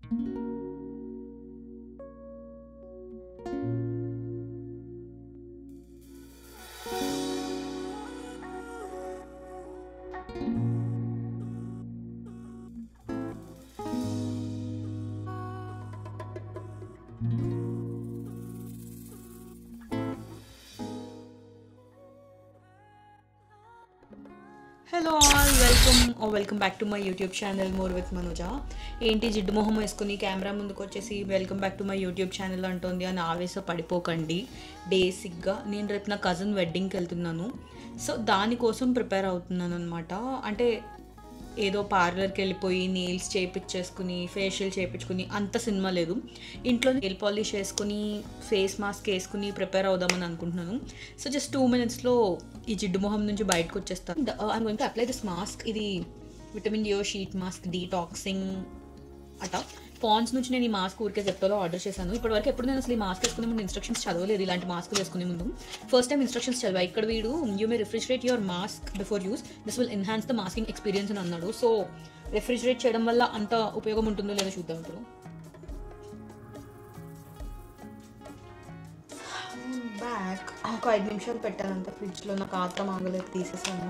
Hello all welcome back to my YouTube channel more with Manoja. ఏంటి జిడ్డు మొహం వేసుకుని కెమెరా ముందుకు వచ్చేసి welcome back to my YouTube channel అంటుంది అని ఆవేశ పడిపోకండి. బేసిక్గా నేను రేపు నా కజిన్ వెడ్డింగ్కి వెళ్తున్నాను. సో దానికోసం ప్రిపేర్ అవుతున్నాను అనమాట. అంటే ఏదో పార్లర్కి వెళ్ళిపోయి నెయిల్స్ చేయించేసుకుని ఫేషియల్ చేయించుకుని అంత సినిమా లేదు. ఇంట్లో నెయిల్ పాలిష్ వేసుకుని ఫేస్ మాస్క్ వేసుకుని ప్రిపేర్ అవుదామని అనుకుంటున్నాను. సో జస్ట్ 2 minutesలో ఈ జిడ్డు మొహం నుంచి బయటకు వచ్చేస్తాను. I'm going to apply this mask. ఇది vitamin D sheet mask, detoxing అట. పాండ్స్ నుంచి నేను ఈ మాస్క్ ఊరికే జెప్టోలో ఆర్డర్ చేశాను. ఇప్పటివరకు ఎప్పుడు నేను అసలు ఈ మాస్క్ వేసుకునే ముందు ఇన్స్ట్రక్షన్స్ చదవలేదు. ఇలాంటి మాస్క్ వేసుకునే ముందు ఫస్ట్ టైం ఇన్స్ట్రక్షన్స్ చదివా. ఇక్కడ వీడు you may refrigerate your mask before use, this will enhance the masking experience అని అన్నాడు. సో రిఫ్రిజిరేట్ చేయడం వల్ల అంత ఉపయోగం ఉంటుందో లేదో చూద్దాం. ఇప్పుడు బ్యాక్ ఒక 5 నిమిషాలు పెట్టాను అంత ఫ్రిడ్జ్లో. నాకు ఆత్రం ఆగలేదు, తీసేసాను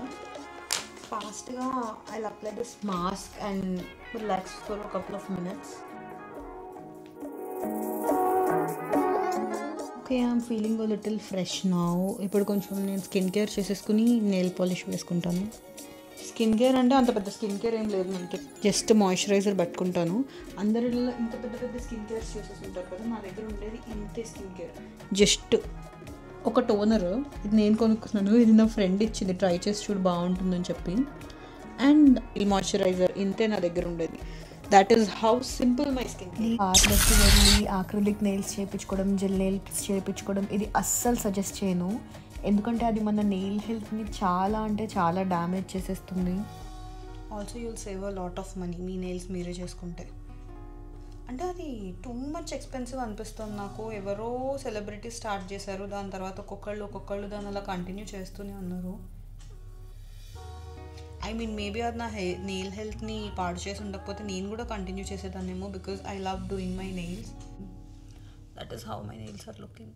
ఫాస్ట్గా. I apply this mask and relax for a couple of minutes. Okay, I'm feeling little fresh now. ఇప్పుడు కొంచెం నేను స్కిన్ కేర్ చేసేసుకుని నెయిల్ పాలిష్ వేసుకుంటాను. స్కిన్ కేర్ అంటే అంత పెద్ద స్కిన్ కేర్ ఏం లేదు మనకి, జస్ట్ మాయిశ్చరైజర్ పెట్టుకుంటాను. అందరిలో ఇంత పెద్ద పెద్ద స్కిన్ కేర్స్ చేసేసుకుంటారు కదా, నా దగ్గర ఉండేది ఇంతే స్కిన్ కేర్. జస్ట్ ఒక టోనర్, ఇది నేను కొనుక్కున్నాను, ఇది నా ఫ్రెండ్ ఇచ్చింది, ట్రై చేసి చూడు బాగుంటుందని చెప్పి. అండ్ ఈ మాయిశ్చరైజర్, ఇంతే నా దగ్గర ఉండేది. That is how simple my skin care. పార్లర్కి వెళ్ళి ఆక్రిలిక్ నెయిల్స్ చేయించుకోవడం, జెల్ నెయిల్స్ చేయించుకోవడం ఇది అస్సలు సజెస్ట్ చేయను. ఎందుకంటే అది మన నెయిల్ హెల్త్ని చాలా అంటే చాలా డ్యామేజ్ చేసేస్తుంది. Also you will save a lot of money me nails మీరే చేసుకుంటే. అంటే అది టూ మచ్ ఎక్స్పెన్సివ్ అనిపిస్తుంది నాకు. ఎవరో సెలబ్రిటీ స్టార్ట్ చేశారు, దాని తర్వాత ఒక్కొక్కళ్ళు దాన్ని అలా కంటిన్యూ చేస్తూనే ఉన్నారు. ఐ మీన్ మేబీ అది నా నెయిల్ హెల్త్ని పాడు చేసి ఉండకపోతే నేను కూడా కంటిన్యూ చేసేదాన్నేమో, because I love doing my nails. That is how my nails are looking.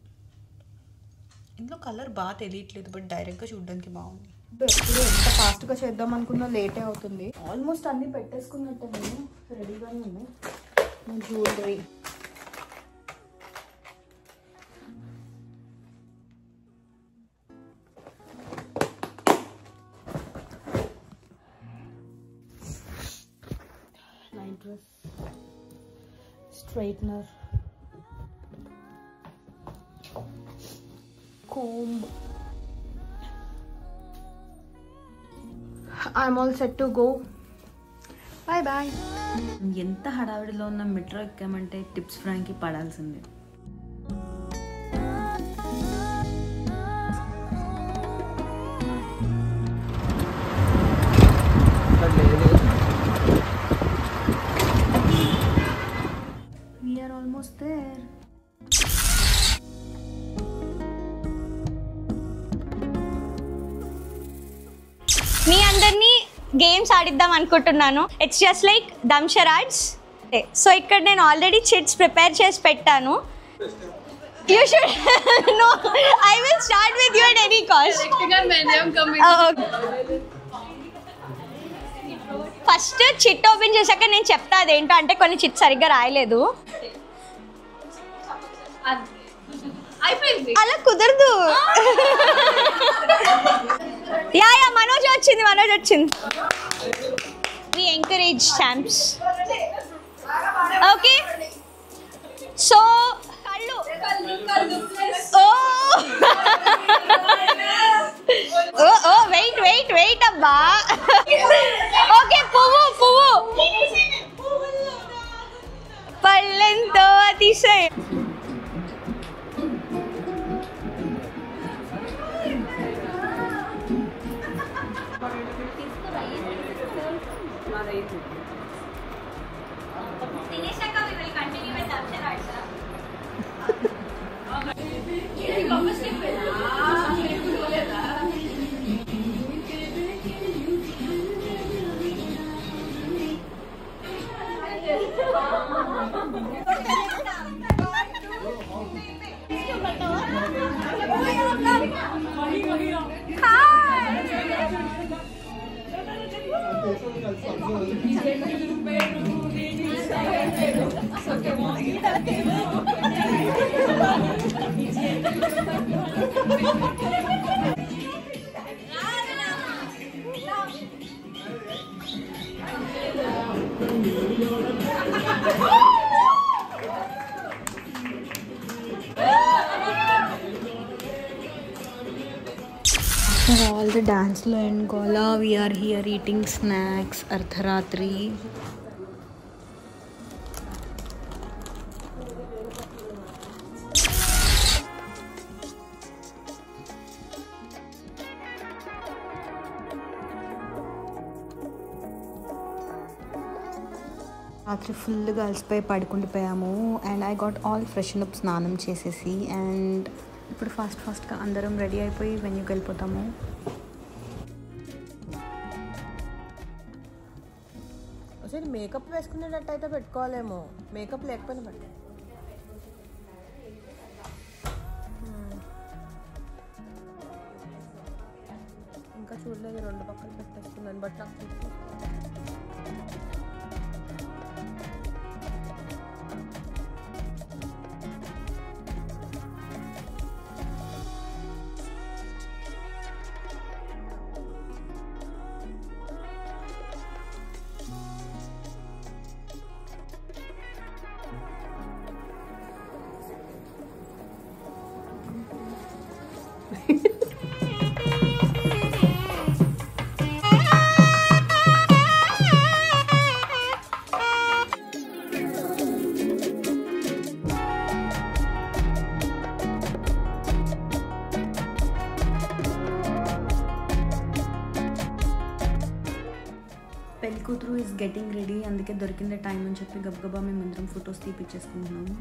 ఇందులో కలర్ బాగా తెలియట్లేదు, బట్ డైరెక్ట్గా చూడడానికి బాగుంది. ఎప్పుడు ఎంత ఫాస్ట్గా చేద్దాం అనుకున్నా లేటే అవుతుంది. ఆల్మోస్ట్ అన్నీ పెట్టేసుకున్నట్టే, నేను రెడీగానే ఉన్నాయి. Jewellery, night dress, straightener, comb. I'm all set to go. Bye bye. ఎంత హడావిడిలో ఉన్న మెట్రో ఎక్కామంటే టిప్స్ ఫ్రాంక్కి పడాల్సిందే. We are almost there. మీ అందరినీ గేమ్స్ ఆడిద్దాం అనుకుంటున్నాను. It's just like dumb charades. So ఇక్కడ నేను ఆల్రెడీ చిట్స్ ప్రిపేర్ చేసి పెట్టాను. You should know, I will start with you at any cost. First chit open చేశాక నేను చెప్తా అదేంటో. అంటే కొన్ని చిట్ సరిగ్గా రాయలేదు, అలా కుదరదు. యా మనోజ్ వచ్చింది. We encourage champs. Okay. So kallu. Oh wait abba. Okay, puvu. Pallento atisay. All the dance lo and gola, we are here eating snacks ardharatri. రాత్రి ఫుల్గా అలసిపోయి పడుకుండిపోయాము and I got all freshen up స్నానం చేసేసి and ఇప్పుడు ఫాస్ట్గా అందరం ready అయిపోయి వెన్యూకి వెళ్ళిపోతాము. అసలు మేకప్ వేసుకునేటట్టు అయితే పెట్టుకోవాలేమో, మేకప్ లేకపోయినా పెట్టు. ఇంకా చూడలేదు, 2 పక్కలు పెట్టేస్తున్నాను బట్ నాకు పెళ్లి కూతురు ఈజ్ గెటింగ్ రెడీ, అందుకే దొరికిందే టైం అని చెప్పి గబగబా మేమందరం photos తీపిచ్చేసుకుంటున్నాము.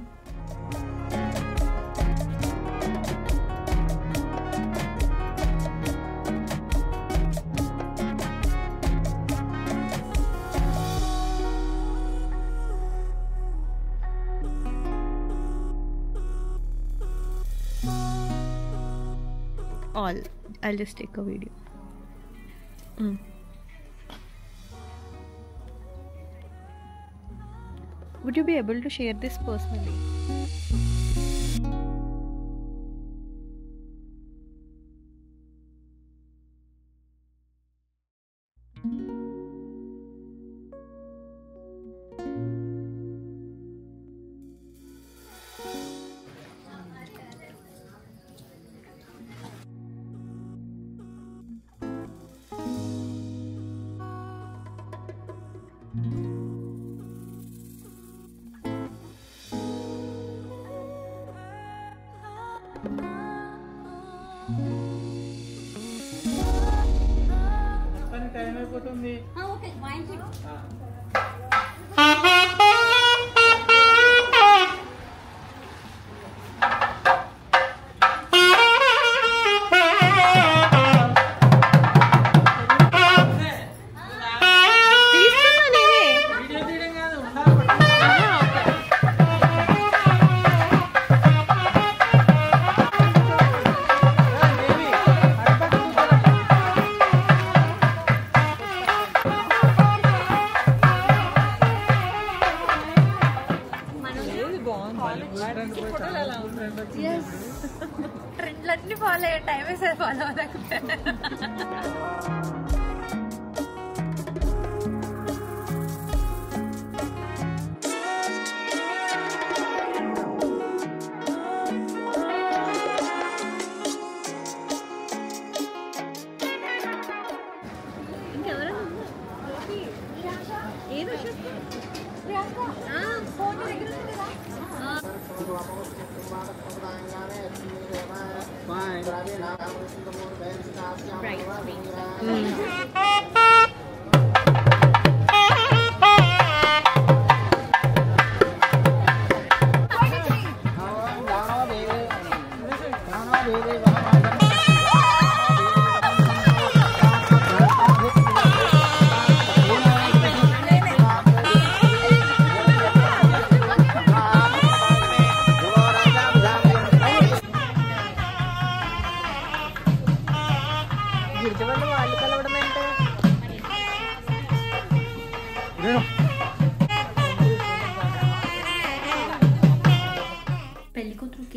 I'll just take a video. Would you be able to share this personally? ట్రెండ్లన్నీ ఫాలో అయ్యే టైం వేసారి ఫాలో అవ్వలేకపోతే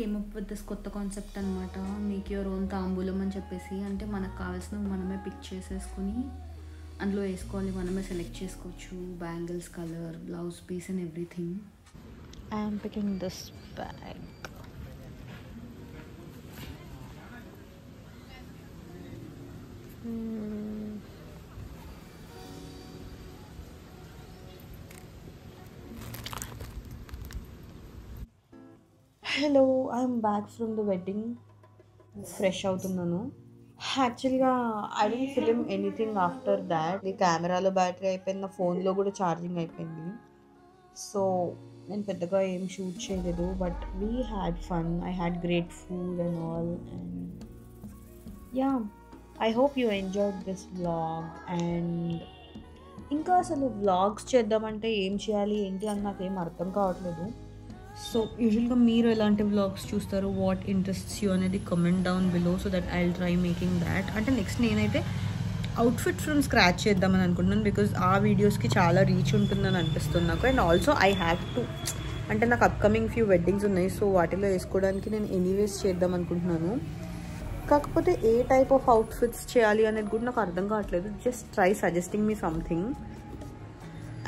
కేమ్ అప్ విత్ దిస్ కొత్త కాన్సెప్ట్ అనమాట, మేక్ యువర్ ఓన్ తాంబూలం అని చెప్పేసి. అంటే మనకు కావాల్సినవి మనమే పిక్ చేసేసుకుని అందులో వేసుకోవాలి, మనమే సెలెక్ట్ చేసుకోవచ్చు bangles, colour, blouse piece and everything. I'm picking this bag. Hello, I'm back from the wedding. Fresh అవుతున్నాను. యాక్చువల్గా I don't film anything after that. ఈ కెమెరాలో బ్యాటరీ అయిపోయింది, నా ఫోన్లో కూడా ఛార్జింగ్ అయిపోయింది. సో నేను పెద్దగా ఏం షూట్ చేయలేదు. But we had fun, I had great food and all. And yeah, I hope you enjoyed this vlog. And ఇంకా అసలు వ్లాగ్స్ చేద్దామంటే ఏం చేయాలి ఏంటి అని నాకేం అర్థం కావట్లేదు. సో యూజువల్గా మీరు ఎలాంటి వ్లాగ్స్ చూస్తారు, వాట్ ఇంట్రెస్ట్స్ యూ అనేది comment down below, so that I will try making that. అంటే నెక్స్ట్ నేనైతే అవుట్ఫిట్ ఫ్రమ్ స్క్రాచ్ చేద్దామని అనుకుంటున్నాను, బికాజ్ ఆ వీడియోస్కి చాలా రీచ్ ఉంటుందని అనిపిస్తుంది నాకు. And also I have to, అంటే నాకు అప్కమింగ్ ఫ్యూ వెడ్డింగ్స్ ఉన్నాయి, సో వాటిలో వేసుకోవడానికి నేను ఎనీవేస్ చేద్దాం అనుకుంటున్నాను. కాకపోతే ఏ టైప్ ఆఫ్ అవుట్ఫిట్స్ చేయాలి అనేది కూడా నాకు అర్థం కావట్లేదు. Just try suggesting me something.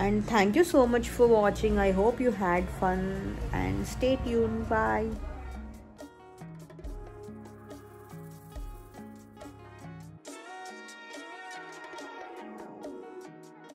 And thank you so much for watching. I hope you had fun and stay tuned. Bye.